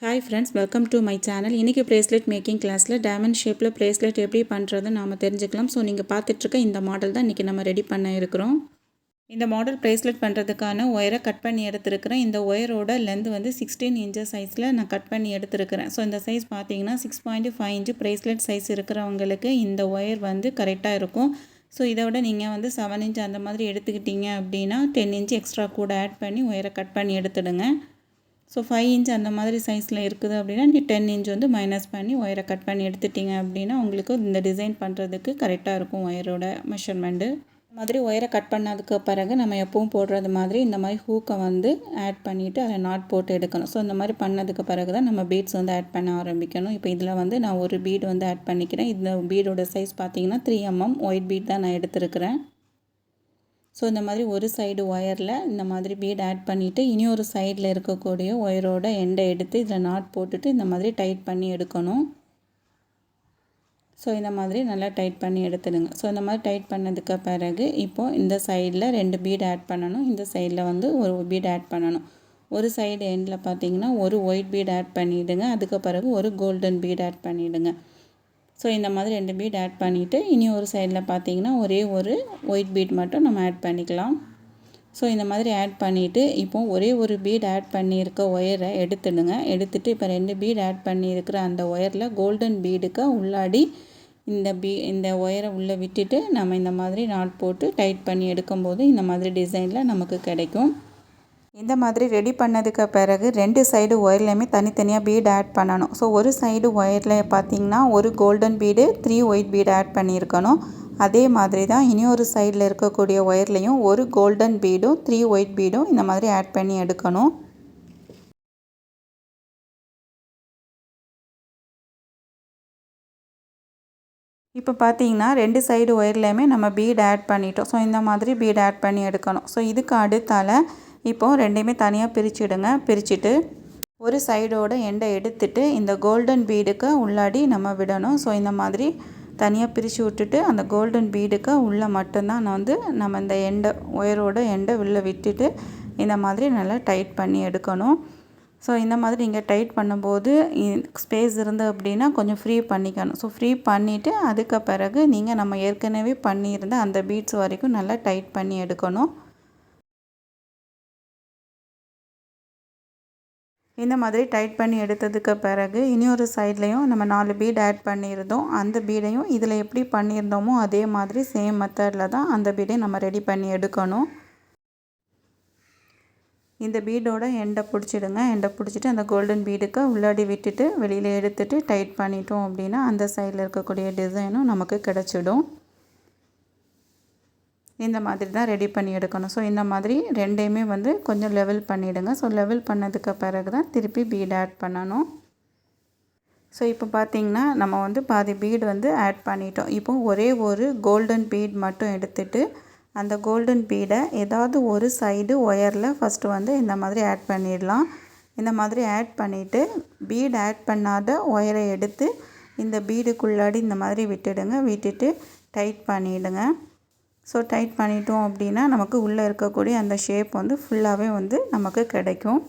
Hi friends, welcome to my channel. இன்றைக்கி bracelet making கிளாஸில் diamond ஷேப்பில் ப்ரேஸ்லெட் எப்படி பண்ணுறது நாம் தெரிஞ்சுக்கலாம். ஸோ நீங்கள் பார்த்துட்ருக்க இந்த மாடல் தான் இன்றைக்கி நம்ம ரெடி பண்ண இருக்கிறோம். இந்த மாடல் ப்ரேஸ்லெட் பண்ணுறதுக்கான ஒயரை கட் பண்ணி எடுத்துருக்கிறேன். இந்த ஒயரோட லென்த் வந்து 16 இன்ச்சஸ் சைஸில் நான் கட் பண்ணி எடுத்துருக்கிறேன். ஸோ இந்த சைஸ் பார்த்தீங்கன்னா 6.5 இன்ச்சு ப்ரேஸ்லெட் சைஸ் இருக்கிறவங்களுக்கு இந்த ஒயர் வந்து கரெக்டாக இருக்கும். ஸோ இதை விட நீங்கள் வந்து 7 இன்ச் அந்த மாதிரி எடுத்துக்கிட்டீங்க அப்படின்னா 10 இன்ச் எக்ஸ்ட்ரா கூட ஆட் பண்ணி ஒயரை கட் பண்ணி எடுத்துடுங்க. ஸோ 5 இன்ச் அந்த மாதிரி சைஸில் இருக்குது அப்படின்னா நீங்கள் 10 இன்ச் வந்து மைனஸ் பண்ணி ஒயரை கட் பண்ணி எடுத்துட்டிங்க அப்படின்னா உங்களுக்கு இந்த டிசைன் பண்ணுறதுக்கு கரெக்டாக இருக்கும் ஒயரோட மெஷர்மெண்ட்டு. இந்த மாதிரி ஒயரை கட் பண்ணதுக்கு பிறகு நம்ம எப்பவும் போடுறது மாதிரி இந்த மாதிரி ஹூக்கை வந்து ஆட் பண்ணிவிட்டு அதில் நாட் போட்டு எடுக்கணும். ஸோ இந்த மாதிரி பண்ணதுக்கு பிறகு தான் நம்ம பீட்ஸ் வந்து ஆட் பண்ண ஆரம்பிக்கணும். இப்போ இதில் வந்து நான் ஒரு பீட் வந்து ஆட் பண்ணிக்கிறேன். இந்த பீடோட சைஸ் பார்த்திங்கன்னா 3 mm ஒயிட் பீட் தான் நான் எடுத்துருக்கிறேன். ஸோ இந்த மாதிரி ஒரு சைடு ஒயரில் இந்த மாதிரி பீட் ஆட் பண்ணிவிட்டு இனி ஒரு சைடில் இருக்கக்கூடிய ஒயரோட எண்டை எடுத்து இதில் நாட் போட்டுட்டு இந்த மாதிரி டைட் பண்ணி எடுக்கணும். ஸோ இந்த மாதிரி நல்லா டைட் பண்ணி எடுத்துடுங்க. ஸோ இந்த மாதிரி டைட் பண்ணதுக்கு பிறகு இப்போது இந்த சைடில் 2 பீட் ஆட் பண்ணணும், இந்த சைடில் வந்து ஒரு பீட் ஆட் பண்ணணும். ஒரு சைடு எண்டில் பார்த்திங்கன்னா ஒரு ஒயிட் பீட் ஆட் பண்ணிவிடுங்க, அதுக்கு பிறகு ஒரு கோல்டன் பீட் ஆட் பண்ணிவிடுங்க. ஸோ இந்த மாதிரி 2 பீட் ஆட் பண்ணிவிட்டு இனி ஒரு சைடில் பார்த்தீங்கன்னா ஒரே ஒரு ஒயிட் பீட் மட்டும் நம்ம ஆட் பண்ணிக்கலாம். ஸோ இந்த மாதிரி ஆட் பண்ணிவிட்டு இப்போது ஒரே ஒரு பீட் ஆட் பண்ணியிருக்க ஒயரை எடுத்துடுங்க. எடுத்துகிட்டு இப்போ 2 பீட் ஆட் பண்ணியிருக்கிற அந்த ஒயரில் கோல்டன் பீடுக்கு உள்ளாடி இந்த ஒயரை உள்ளே விட்டுட்டு நம்ம இந்த மாதிரி நாட் போட்டு டைட் பண்ணி எடுக்கும்போது இந்த மாதிரி டிசைனில் நமக்கு கிடைக்கும். இந்த மாதிரி ரெடி பண்ணதுக்கு பிறகு 2 சைடு ஒயர்லையுமே தனித்தனியாக பீட் ஆட் பண்ணணும். ஸோ ஒரு சைடு ஒயரில் பார்த்திங்கன்னா ஒரு golden bead 3 white bead add பண்ணியிருக்கணும். அதே மாதிரி தான் இனி ஒரு சைடில் இருக்கக்கூடிய ஒயர்லையும் ஒரு கோல்டன் பீடும் 3 ஒயிட் பீடும் இந்த மாதிரி ஆட் பண்ணி எடுக்கணும். இப்போ பார்த்தீங்கன்னா 2 சைடு ஒயர்லையுமே நம்ம பீட் ஆட் பண்ணிட்டோம். ஸோ இந்த மாதிரி பீட் ஆட் பண்ணி எடுக்கணும். ஸோ இதுக்கு அடுத்தால இப்போது ரெண்டையுமே தனியாக பிரிச்சுடுங்க. பிரிச்சுட்டு ஒரு சைடோட எண்டை எடுத்துட்டு இந்த கோல்டன் பீடுக்கு உள்ளாடி நம்ம விடணும். ஸோ இந்த மாதிரி தனியாக பிரித்து விட்டுட்டு அந்த கோல்டன் பீடுக்கு உள்ளே மட்டும்தான் நம்ம இந்த ஒயரோட எண்டை உள்ளே விட்டுட்டு இந்த மாதிரி நல்லா டைட் பண்ணி எடுக்கணும். ஸோ இந்த மாதிரி நீங்கள் டைட் பண்ணும்போது ஸ்பேஸ் இருந்து அப்படின்னா கொஞ்சம் ஃப்ரீ பண்ணிக்கணும். ஸோ ஃப்ரீ பண்ணிவிட்டு அதுக்கு பிறகு நீங்கள் நம்ம ஏற்கனவே பண்ணியிருந்த அந்த பீட்ஸ் வரைக்கும் நல்லா டைட் பண்ணி எடுக்கணும். இந்த மாதிரி டைட் பண்ணி எடுத்ததுக்கு பிறகு இனி ஒரு சைட்லேயும் நம்ம 4 பீட் ஆட் பண்ணியிருந்தோம். அந்த பீடையும் இதில் எப்படி பண்ணியிருந்தோமோ அதே மாதிரி சேம் மெத்தடில் தான் அந்த பீடையும் நம்ம ரெடி பண்ணி எடுக்கணும். இந்த பீடோட எண்டை பிடிச்சிடுங்க. எண்டை பிடிச்சிட்டு அந்த கோல்டன் பீடுக்கு உள்ளாடி விட்டுட்டு வெளியில் எடுத்துகிட்டு டைட் பண்ணிட்டோம் அப்படின்னா அந்த சைடில் இருக்கக்கூடிய டிசைனும் நமக்கு கிடச்சிடும். இந்த மாதிரி தான் ரெடி பண்ணி எடுக்கணும். ஸோ இந்த மாதிரி ரெண்டையுமே வந்து கொஞ்சம் லெவல் பண்ணிவிடுங்க. ஸோ லெவல் பண்ணதுக்கு பிறகு தான் திருப்பி பீட் ஆட் பண்ணணும். ஸோ இப்போ பார்த்திங்கன்னா நம்ம வந்து பாதி பீட் வந்து ஆட் பண்ணிட்டோம். இப்போ ஒரே ஒரு கோல்டன் பீட் மட்டும் எடுத்துகிட்டு அந்த கோல்டன் பீடை ஏதாவது ஒரு சைடு ஒயரில் ஃபஸ்ட்டு வந்து இந்த மாதிரி ஆட் பண்ணிடலாம். இந்த மாதிரி ஆட் பண்ணிவிட்டு பீட் ஆட் பண்ணாத ஒயரை எடுத்து இந்த பீடுக்குள்ளாடி இந்த மாதிரி விட்டுடுங்க. விட்டுட்டு டைட் பண்ணிவிடுங்க. ஸோ டைட் பண்ணிட்டோம் அப்படின்னா நமக்கு உள்ளே இருக்கக்கூடிய அந்த ஷேப் வந்து ஃபுல்லாகவே வந்து நமக்கு கிடைக்கும்.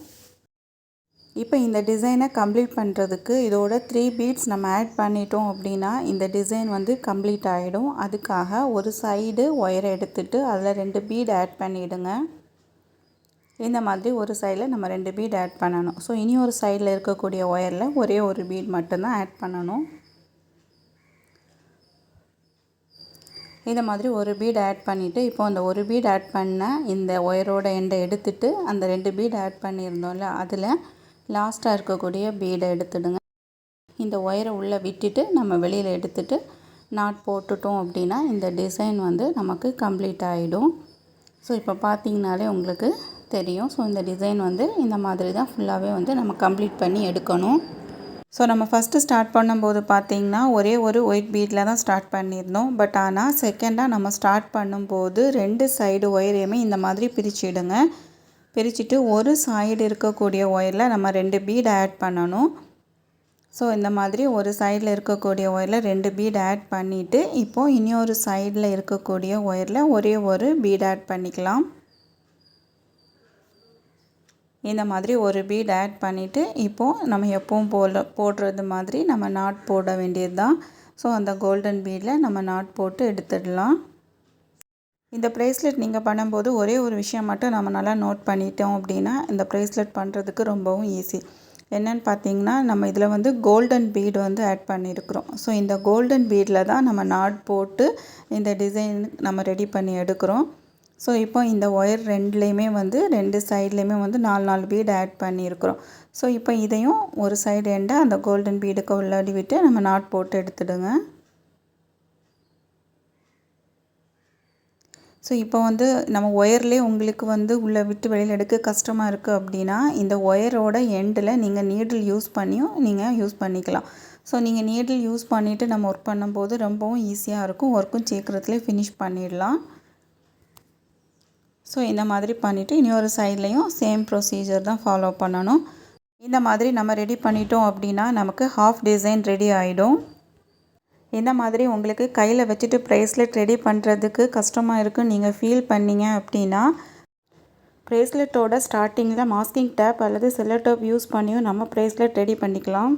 இப்போ இந்த டிசைனை கம்ப்ளீட் பண்ணுறதுக்கு இதோட 3 பீட்ஸ் நம்ம ஆட் பண்ணிட்டோம் அப்படின்னா இந்த டிசைன் வந்து கம்ப்ளீட் ஆகிடும். அதுக்காக ஒரு சைடு ஒயரை எடுத்துகிட்டு அதில் 2 பீட் ஆட் பண்ணிவிடுங்க. இந்த மாதிரி ஒரு சைடில் நம்ம 2 பீட் ஆட் பண்ணணும். ஸோ இனி ஒரு சைடில் இருக்கக்கூடிய ஒயரில் ஒரே ஒரு பீட் மட்டும்தான் ஆட் பண்ணணும். இந்த மாதிரி ஒரு பீட் ஆட் பண்ணிவிட்டு இப்போ அந்த ஒரு பீட் ஆட் பண்ண இந்த ஒயரோட எண்டை எடுத்துகிட்டு அந்த 2 பீட் ஆட் பண்ணியிருந்தோம்ல அதில் லாஸ்ட்டாக இருக்கக்கூடிய பீடை எடுத்துடுங்க. இந்த ஒயரை உள்ளே விட்டுட்டு நம்ம வெளியில் எடுத்துகிட்டு நாட் போட்டுட்டோம் அப்படின்னா இந்த டிசைன் வந்து நமக்கு கம்ப்ளீட் ஆகிடும். ஸோ இப்போ பார்த்திங்கனாலே உங்களுக்கு தெரியும். ஸோ இந்த டிசைன் வந்து இந்த மாதிரி தான் ஃபுல்லாகவே வந்து நம்ம கம்ப்ளீட் பண்ணி எடுக்கணும். ஸோ நம்ம ஃபஸ்ட்டு ஸ்டார்ட் பண்ணும்போது பார்த்திங்கன்னா ஒரே ஒரு ஒயிட் பீட்டில் தான் ஸ்டார்ட் பண்ணியிருந்தோம். பட் ஆனால் செகண்டாக நம்ம ஸ்டார்ட் பண்ணும்போது 2 சைடு ஒயரையுமே இந்த மாதிரி பிரிச்சுடுங்க. பிரிச்சுட்டு ஒரு சைடு இருக்கக்கூடிய ஒயரில் நம்ம 2 பீட் ஆட் பண்ணணும். ஸோ இந்த மாதிரி ஒரு சைடில் இருக்கக்கூடிய ஒயரில் 2 பீட் ஆட் பண்ணிவிட்டு இப்போது இனி ஒரு சைடில் இருக்கக்கூடிய ஒயரில் ஒரே ஒரு பீட் ஆட் பண்ணிக்கலாம். இந்த மாதிரி ஒரு பீட் ஆட் பண்ணிவிட்டு இப்போது நம்ம எப்பவும் போடுறது மாதிரி நம்ம நாட் போட வேண்டியது தான். ஸோ அந்த கோல்டன் பீடில் நம்ம நாட் போட்டு எடுத்துடலாம். இந்த ப்ரேஸ்லெட் நீங்கள் பண்ணும்போது ஒரே ஒரு விஷயம் மட்டும் நம்ம நல்லா நோட் பண்ணிட்டோம் அப்படின்னா இந்த ப்ரேஸ்லெட் பண்ணுறதுக்கு ரொம்பவும் ஈஸி. என்னென்னு பார்த்தீங்கன்னா நம்ம இதில் வந்து கோல்டன் பீடு வந்து ஆட் பண்ணியிருக்கிறோம். ஸோ இந்த கோல்டன் பீடில் தான் நம்ம நாட் போட்டு இந்த டிசைன் நம்ம ரெடி பண்ணி எடுக்கிறோம். ஸோ இப்போ இந்த ஒயர் ரெண்டுலேயுமே வந்து 2 சைட்லேயுமே வந்து 4 பீடு ஆட் பண்ணியிருக்கிறோம். ஸோ இப்போ இதையும் ஒரு சைடு எண்டை அந்த கோல்டன் பீடுக்கு உள்ளாடி விட்டு நம்ம நாட் போட்டு எடுத்துடுங்க. ஸோ இப்போ வந்து நம்ம ஒயர்லேயே உங்களுக்கு வந்து உள்ளே விட்டு வெளியில் எடுக்க கஷ்டமாக இருக்குது அப்படின்னா இந்த ஒயரோட எண்டில் நீங்கள் நீடில் யூஸ் பண்ணியும் நீங்கள் யூஸ் பண்ணிக்கலாம். ஸோ நீங்கள் நீடில் யூஸ் பண்ணிவிட்டு நம்ம ஒர்க் பண்ணும்போது ரொம்பவும் ஈஸியாக இருக்கும். ஒர்க்கும் சீக்கிரத்துலேயே ஃபினிஷ் பண்ணிடலாம். ஸோ இந்த மாதிரி பண்ணிவிட்டு இன்னொரு சைட்லேயும் சேம் ப்ரொசீஜர் தான் ஃபாலோ பண்ணணும். இந்த மாதிரி நம்ம ரெடி பண்ணிட்டோம் அப்படின்னா நமக்கு ஹாஃப் டிசைன் ரெடி ஆகிடும். இந்த மாதிரி உங்களுக்கு கையில் வச்சுட்டு ப்ரேஸ்லெட் ரெடி பண்ணுறதுக்கு கஷ்டமாக இருக்குன்னு நீங்கள் ஃபீல் பண்ணீங்க அப்படின்னா ப்ரேஸ்லெட்டோட ஸ்டார்டிங்கில் மாஸ்கிங் டேப் அல்லது செல்லோ டேப் யூஸ் பண்ணியும் நம்ம ப்ரேஸ்லெட் ரெடி பண்ணிக்கலாம்.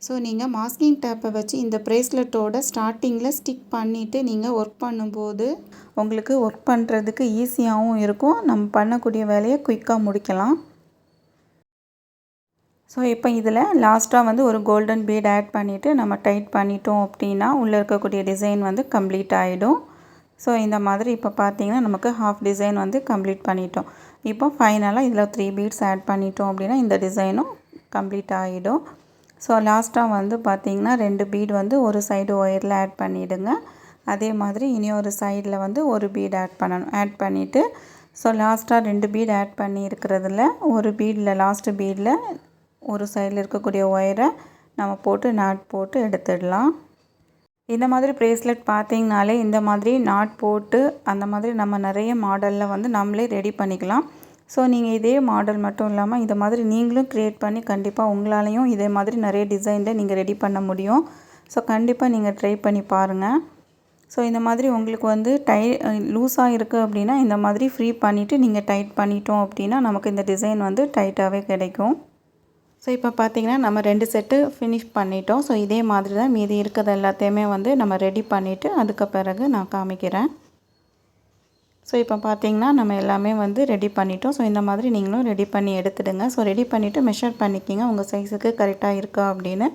ஸோ நீங்கள் மாஸ்கிங் டேப்பை வச்சு இந்த ப்ரேஸ்லெட்டோட ஸ்டார்டிங்கில் ஸ்டிக் பண்ணிவிட்டு நீங்கள் ஒர்க் பண்ணும்போது உங்களுக்கு ஒர்க் பண்ணுறதுக்கு ஈஸியாகவும் இருக்கும். நம்ம பண்ணக்கூடிய வேலையை குயிக்காக முடிக்கலாம். ஸோ இப்போ இதில் லாஸ்ட்டாக வந்து ஒரு கோல்டன் பீட் ஆட் பண்ணிவிட்டு நம்ம டைட் பண்ணிட்டோம் அப்படின்னா உள்ளே இருக்கக்கூடிய டிசைன் வந்து கம்ப்ளீட் ஆகிடும். ஸோ இந்த மாதிரி இப்போ பார்த்தீங்கன்னா நமக்கு ஹாஃப் டிசைன் வந்து கம்ப்ளீட் பண்ணிட்டோம். இப்போ ஃபைனலாக இதில் 3 பீட்ஸ் ஆட் பண்ணிட்டோம் அப்படின்னா இந்த டிசைனும் கம்ப்ளீட் ஆகிடும். ஸோ லாஸ்ட்டாக வந்து பார்த்திங்கன்னா 2 பீட் வந்து ஒரு சைடு ஒயரில் ஆட் பண்ணிவிடுங்க. அதே மாதிரி இனி ஒரு சைடில் வந்து ஒரு பீட் ஆட் பண்ணணும். ஆட் பண்ணிவிட்டு ஸோ லாஸ்ட்டாக 2 பீட் ஆட் பண்ணி இருக்கிறதுல ஒரு பீடில் லாஸ்ட்டு பீடில் ஒரு சைடில் இருக்கக்கூடிய ஒயரை நம்ம போட்டு நாட் போட்டு எடுத்துடலாம். இந்த மாதிரி ப்ரேஸ்லெட் பார்த்திங்கனாலே இந்த மாதிரி நாட் போட்டு அந்த மாதிரி நம்ம நிறைய மாடலில் வந்து நம்மளே ரெடி பண்ணிக்கலாம். ஸோ நீங்கள் இதே மாடல் மட்டும் இல்லாமல் இந்த மாதிரி நீங்களும் க்ரியேட் பண்ணி கண்டிப்பாக உங்களாலையும் இதே மாதிரி நிறைய டிசைனில் நீங்கள் ரெடி பண்ண முடியும். ஸோ கண்டிப்பாக நீங்கள் ட்ரை பண்ணி பாருங்கள். ஸோ இந்த மாதிரி உங்களுக்கு வந்து லூஸாக இருக்குது அப்படின்னா இந்த மாதிரி ஃப்ரீ பண்ணிவிட்டு நீங்கள் டைட் பண்ணிட்டோம் அப்படின்னா நமக்கு இந்த டிசைன் வந்து டைட்டாகவே கிடைக்கும். ஸோ இப்போ பார்த்திங்கன்னா நம்ம 2 செட்டு ஃபினிஷ் பண்ணிட்டோம். ஸோ இதே மாதிரி தான் மீதி இருக்கிறது எல்லாத்தையுமே வந்து நம்ம ரெடி பண்ணிவிட்டு அதுக்கு பிறகு நான் காமிக்கிறேன். ஸோ இப்போ பார்த்திங்கன்னா நம்ம எல்லாமே வந்து ரெடி பண்ணிட்டோம். ஸோ இந்த மாதிரி நீங்களும் ரெடி பண்ணி எடுத்துடுங்க. ஸோ ரெடி பண்ணிவிட்டு மெஷர் பண்ணிக்கிங்க உங்கள் சைஸுக்கு கரெக்டாக இருக்கா அப்படின்னு.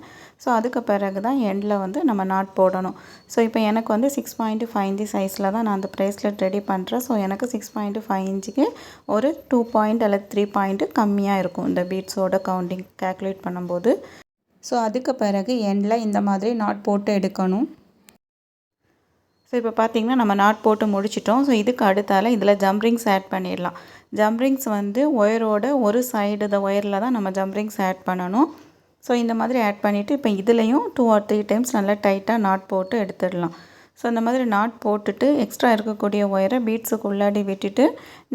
ஸோ அதுக்கு பிறகு தான் எண்டில் வந்து நம்ம நாட் போடணும். ஸோ இப்போ எனக்கு வந்து 6.5 இன்ச் சைஸில் தான் நான் அந்த ப்ரேஸ்லெட் ரெடி பண்ணுறேன். ஸோ எனக்கு 6.5 இன்ச்சுக்கு ஒரு 2 பாயிண்ட் அல்லது 3 பாயிண்ட்டு கம்மியாக இருக்கும் இந்த பீட்ஸோட கவுண்டிங் கேல்குலேட் பண்ணும்போது. ஸோ அதுக்கு பிறகு எண்டில் இந்த மாதிரி நாட் போட்டு எடுக்கணும். ஸோ இப்போ பார்த்திங்கன்னா நம்ம நாட் போட்டு முடிச்சிட்டோம். ஸோ இதுக்கு அடுத்தால இதில் ஜம்ப்ரிங்ஸ் ஆட் பண்ணிடலாம். ஜம்ப்ரிங்ஸ் வந்து ஒயரோட ஒரு சைடு ஒயரில் தான் நம்ம ஜம்ப்ரிங்ஸ் ஆட் பண்ணணும். ஸோ இந்த மாதிரி ஆட் பண்ணிவிட்டு இப்போ இதுலேயும் 2 or 3 டைம்ஸ் நல்லா டைட்டாக நாட் போட்டு எடுத்துடலாம். ஸோ இந்த மாதிரி நாட் போட்டுட்டு எக்ஸ்ட்ரா இருக்கக்கூடிய ஒயரை பீட்ஸுக்கு உள்ளாடி விட்டுட்டு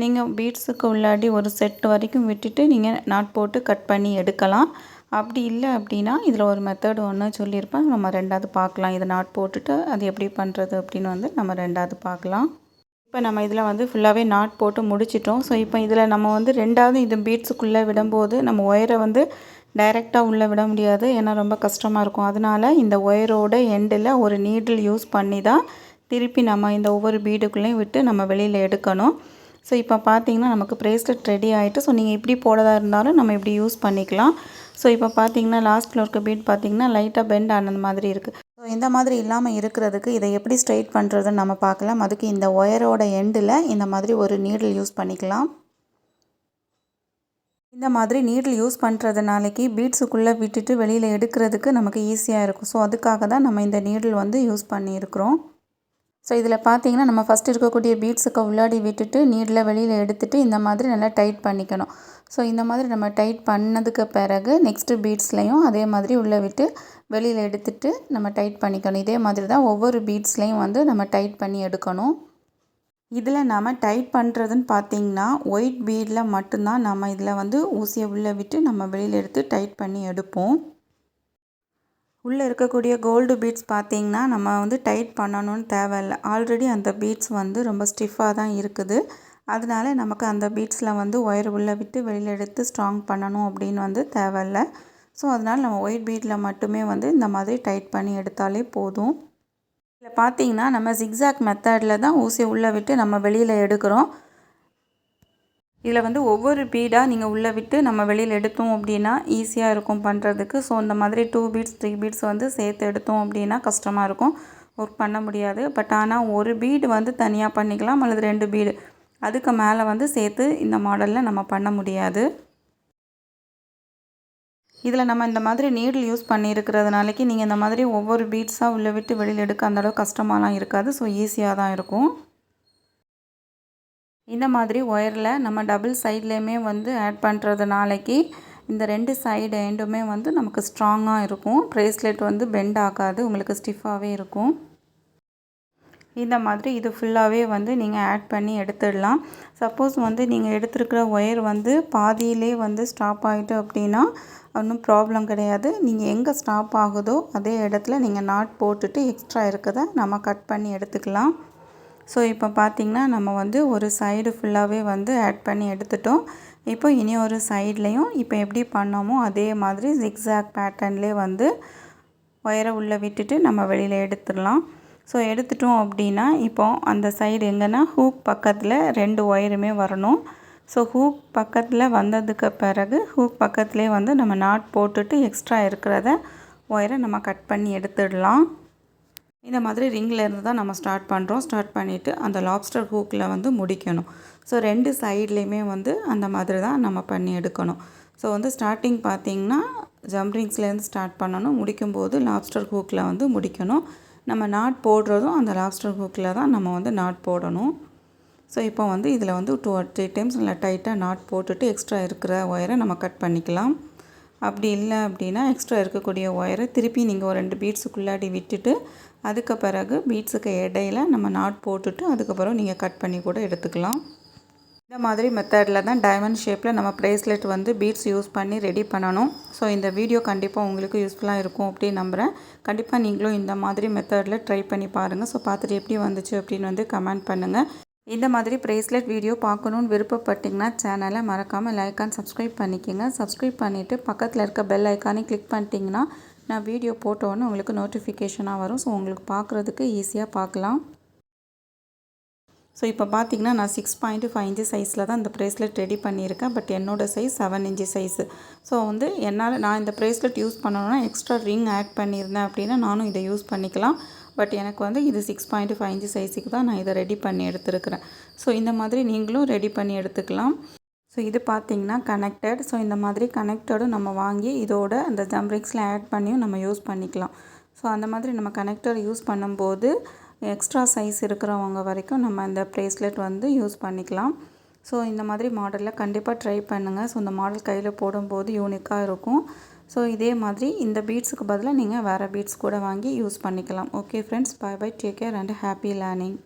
நீங்கள் பீட்ஸுக்கு உள்ளாடி ஒரு செட் வரைக்கும் விட்டுட்டு நீங்கள் நாட் போட்டு கட் பண்ணி எடுக்கலாம். அப்படி இல்லை அப்படின்னா இதில் ஒரு மெத்தட் ஒன்று சொல்லியிருப்பேன். நம்ம 2வது பார்க்கலாம். இதை நாட் போட்டுட்டு அது எப்படி பண்ணுறது அப்படின்னு வந்து நம்ம 2வது பார்க்கலாம். இப்போ நம்ம இதில் வந்து ஃபுல்லாகவே நாட் போட்டு முடிச்சிட்டோம். ஸோ இப்போ இதில் நம்ம வந்து 2வது இது பீட்ஸுக்குள்ளே விடும்போது நம்ம ஒயரை வந்து டைரெக்டாக உள்ளே விட முடியாது. ஏன்னா ரொம்ப கஷ்டமாக இருக்கும். அதனால் இந்த ஒயரோட எண்டில் ஒரு நீடில் யூஸ் பண்ணி தான் திருப்பி நம்ம இந்த ஒவ்வொரு பீடுக்குள்ளேயும் விட்டு நம்ம வெளியில் எடுக்கணும். ஸோ இப்போ பார்த்திங்கன்னா நமக்கு ப்ரேஸ்லெட் ரெடி ஆகிட்டு. ஸோ நீங்கள் இப்படி போடுறதா இருந்தாலும் நம்ம இப்படி யூஸ் பண்ணிக்கலாம். ஸோ இப்போ பார்த்திங்கன்னா லாஸ்ட்டில் இருக்க பீட் பார்த்திங்கன்னா லைட்டாக பெண்ட் ஆனது மாதிரி இருக்குது. ஸோ இந்த மாதிரி இல்லாமல் இருக்கிறதுக்கு இதை எப்படி ஸ்ட்ரைட் பண்ணுறதுன்னு நம்ம பார்க்கலாம். அதுக்கு இந்த ஒயரோட எண்டில் இந்த மாதிரி ஒரு நீடில் யூஸ் பண்ணிக்கலாம். இந்த மாதிரி நீடில் யூஸ் பண்ணுறதுனாலைக்கு பீட்ஸுக்குள்ளே விட்டுட்டு வெளியில் எடுக்கிறதுக்கு நமக்கு ஈஸியாக இருக்கும். ஸோ அதுக்காக தான் நம்ம இந்த நீடில் வந்து யூஸ் பண்ணியிருக்கிறோம். ஸோ இதில் பார்த்தீங்கன்னா நம்ம ஃபஸ்ட் இருக்கக்கூடிய பீட்ஸுக்கு உள்ளாடி விட்டுட்டு நீடில் வெளியில் எடுத்துகிட்டு இந்த மாதிரி நல்லா டைட் பண்ணிக்கணும். ஸோ இந்த மாதிரி நம்ம டைட் பண்ணதுக்கு பிறகு நெக்ஸ்ட்டு பீட்ஸ்லையும் அதே மாதிரி உள்ளே விட்டு வெளியில் எடுத்துகிட்டு நம்ம டைட் பண்ணிக்கணும். இதே மாதிரி தான் ஒவ்வொரு பீட்ஸ்லையும் வந்து நம்ம டைட் பண்ணி எடுக்கணும். இதில் நம்ம டைட் பண்ணுறதுன்னு பார்த்திங்கன்னா ஒயிட் பீடில் மட்டும்தான் நம்ம இதில் வந்து ஊசியை உள்ளே விட்டு நம்ம வெளியில் எடுத்து டைட் பண்ணி எடுப்போம். உள்ளே இருக்கக்கூடிய கோல்டு பீட்ஸ் பார்த்திங்கன்னா நம்ம வந்து டைட் பண்ணணும்னு தேவையில்லை. ஆல்ரெடி அந்த பீட்ஸ் வந்து ரொம்ப ஸ்டிஃபாக தான் இருக்குது. அதனால நமக்கு அந்த பீட்ஸில் வந்து ஒயர் உள்ளே விட்டு வெளியில் எடுத்து ஸ்ட்ராங் பண்ணணும் அப்படின்னு வந்து தேவையில்லை. ஸோ அதனால் நம்ம ஒயிட் பீட்டில் மட்டுமே வந்து இந்த மாதிரி டைட் பண்ணி எடுத்தாலே போதும். இதில் பார்த்தீங்கன்னா நம்ம ஜிக்ஸாக் மெத்தடில் தான் ஊசியை உள்ளே விட்டு நம்ம வெளியில் எடுக்கிறோம். இதில் வந்து ஒவ்வொரு பீடாக நீங்கள் உள்ளே விட்டு நம்ம வெளியில் எடுத்தோம் அப்படின்னா ஈஸியாக இருக்கும் பண்ணுறதுக்கு. ஸோ இந்த மாதிரி 2 பீட்ஸ் 3 பீட்ஸ் வந்து சேர்த்து எடுத்தோம் அப்படின்னா கஷ்டமாக இருக்கும், ஒர்க் பண்ண முடியாது. பட் ஆனால் ஒரு பீடு வந்து தனியாக பண்ணிக்கலாம் அல்லது 2 பீடு அதுக்கு மேலே வந்து சேர்த்து இந்த மாடலில் நம்ம பண்ண முடியாது. இதில் நம்ம இந்த மாதிரி நீடில் யூஸ் பண்ணியிருக்கிறதுனாலக்கு நீங்கள் இந்த மாதிரி ஒவ்வொரு பீட்ஸாக உள்ளே விட்டு வெளியில் எடுக்க அந்தளவு கஷ்டமாலாம் இருக்காது. ஸோ ஈஸியாக தான் இருக்கும். இந்த மாதிரி ஒயரில் நம்ம டபுள் சைட்லேயுமே வந்து ஆட் பண்ணுறதுனாலக்கு இந்த 2 சைடு எண்டுமே வந்து நமக்கு ஸ்ட்ராங்காக இருக்கும். ப்ரேஸ்லெட் வந்து பெண்ட் ஆகாது, உங்களுக்கு ஸ்டிஃபாகவே இருக்கும். இந்த மாதிரி இது ஃபுல்லாகவே வந்து நீங்கள் ஆட் பண்ணி எடுத்துடலாம். சப்போஸ் வந்து நீங்கள் எடுத்துருக்கிற ஒயர் வந்து பாதியிலே வந்து ஸ்டாப் ஆகிட்டு அப்படின்னா ஒன்றும் ப்ராப்ளம் கிடையாது. நீங்கள் எங்கே ஸ்டாப் ஆகுதோ அதே இடத்துல நீங்கள் நாட் போட்டுட்டு எக்ஸ்ட்ரா இருக்கிறத நம்ம கட் பண்ணி எடுத்துக்கலாம். ஸோ இப்போ பார்த்திங்கன்னா நம்ம வந்து ஒரு சைடு ஃபுல்லாகவே வந்து ஆட் பண்ணி எடுத்துட்டோம். இப்போ இனி ஒரு சைட்லேயும் இப்போ எப்படி பண்ணோமோ அதே மாதிரி ஜிக்ஸாக் பேட்டர்ன்லேயே வந்து ஒயரை உள்ளே விட்டுட்டு நம்ம வெளியில் எடுத்துடலாம். ஸோ எடுத்துட்டோம் அப்படின்னா இப்போ அந்த சைடு எங்கன்னா ஹூக் பக்கத்தில் 2 ஒயருமே வரணும். ஸோ ஹூக் பக்கத்தில் வந்ததுக்கு பிறகு ஹூக் பக்கத்துலேயே வந்து நம்ம நாட் போட்டுட்டு எக்ஸ்ட்ரா இருக்கிறத ஒயரை நம்ம கட் பண்ணி எடுத்துடலாம். இந்த மாதிரி ரிங்கில் இருந்து தான் நம்ம ஸ்டார்ட் பண்ணுறோம். ஸ்டார்ட் பண்ணிவிட்டு அந்த லாப்ஸ்டர் ஹூக்கில் வந்து முடிக்கணும். ஸோ 2 சைட்லேயுமே வந்து அந்த மாதிரி தான் நம்ம பண்ணி எடுக்கணும். ஸோ வந்து ஸ்டார்டிங் பார்த்திங்கன்னா ஜம்ப்ரிங்ஸ்லேருந்து ஸ்டார்ட் பண்ணணும், முடிக்கும்போது லாப்ஸ்டர் ஹூக்கில் வந்து முடிக்கணும். நம்ம நாட் போடுறதும் அந்த லாப்ஸ்டர் ஹூக்கில் தான் நம்ம வந்து நாட் போடணும். ஸோ இப்போ வந்து இதில் வந்து 2 or 3 டைம்ஸ் நல்லா டைட்டாக நாட் போட்டுட்டு எக்ஸ்ட்ரா இருக்கிற ஒயரை நம்ம கட் பண்ணிக்கலாம். அப்படி இல்லை அப்படின்னா எக்ஸ்ட்ரா இருக்கக்கூடிய ஒயரை திருப்பி நீங்கள் ஒரு 2 பீட்ஸுக்குள்ளாடி விட்டுட்டு அதுக்கு பிறகு பீட்ஸுக்கு இடையில நம்ம நாட் போட்டுட்டு அதுக்கப்புறம் நீங்கள் கட் பண்ணி கூட எடுத்துக்கலாம். இந்த மாதிரி மெத்தடில் தான் டைமண்ட் ஷேப்பில் நம்ம ப்ரேஸ்லெட் வந்து பீட்ஸ் யூஸ் பண்ணி ரெடி பண்ணணும். ஸோ இந்த வீடியோ கண்டிப்பாக உங்களுக்கு யூஸ்ஃபுல்லாக இருக்கும் அப்படின்னு நம்புகிறேன். கண்டிப்பாக நீங்களும் இந்த மாதிரி மெத்தடில் ட்ரை பண்ணி பாருங்கள். ஸோ பார்த்துட்டு எப்படி வந்துச்சு அப்படின்னு வந்து கமெண்ட் பண்ணுங்கள். இந்த மாதிரி ப்ரேஸ்லெட் வீடியோ பார்க்கணுன்னு விருப்பப்பட்டிங்கன்னா சேனலை மறக்காமல் லைக் அண்ட் சப்ஸ்கிரைப் பண்ணிக்கோங்க. சப்ஸ்கிரைப் பண்ணிவிட்டு பக்கத்தில் இருக்க பெல் ஐக்கானே கிளிக் பண்ணிட்டீங்கன்னா நான் வீடியோ போட்டோன்னு உங்களுக்கு நோட்டிஃபிகேஷனாக வரும். ஸோ உங்களுக்கு பார்க்குறதுக்கு ஈஸியாக பார்க்கலாம். ஸோ இப்போ பார்த்திங்கன்னா நான் 6.5 இன்ச்சு சைஸில் தான் இந்த ப்ரேஸ்லெட் ரெடி பண்ணியிருக்கேன். பட் என்னோடய சைஸ் 7 இன்ச்சு சைஸு. ஸோ வந்து நான் இந்த ப்ரேஸ்லெட் யூஸ் பண்ணணுன்னா எக்ஸ்ட்ரா ரிங் ஆட் பண்ணியிருந்தேன் அப்படின்னா நானும் இதை யூஸ் பண்ணிக்கலாம். பட் எனக்கு வந்து இது 6.5 இன்ச்சு சைஸுக்கு தான் நான் இதை ரெடி பண்ணி எடுத்துருக்கிறேன். ஸோ இந்த மாதிரி நீங்களும் ரெடி பண்ணி எடுத்துக்கலாம். ஸோ இது பார்த்திங்கன்னா கனெக்டட். ஸோ இந்த மாதிரி கனெக்டடும் நம்ம வாங்கி இதோட அந்த ஜம்ப்ரிங்ஸில் ஆட் பண்ணியும் நம்ம யூஸ் பண்ணிக்கலாம். ஸோ அந்த மாதிரி நம்ம கனெக்டர் யூஸ் பண்ணும்போது எக்ஸ்ட்ரா சைஸ் இருக்கிறவங்க வரைக்கும் நம்ம இந்த ப்ரேஸ்லெட் வந்து யூஸ் பண்ணிக்கலாம். ஸோ இந்த மாதிரி மாடலில் கண்டிப்பாக ட்ரை பண்ணுங்கள். ஸோ இந்த மாடல் கையில் போடும்போது யூனிக்காக இருக்கும். ஸோ இதே மாதிரி இந்த பீட்ஸுக்கு பதிலாக நீங்கள் வேறு பீட்ஸ் கூட வாங்கி யூஸ் பண்ணிக்கலாம். Okay friends, bye bye, take care and happy learning.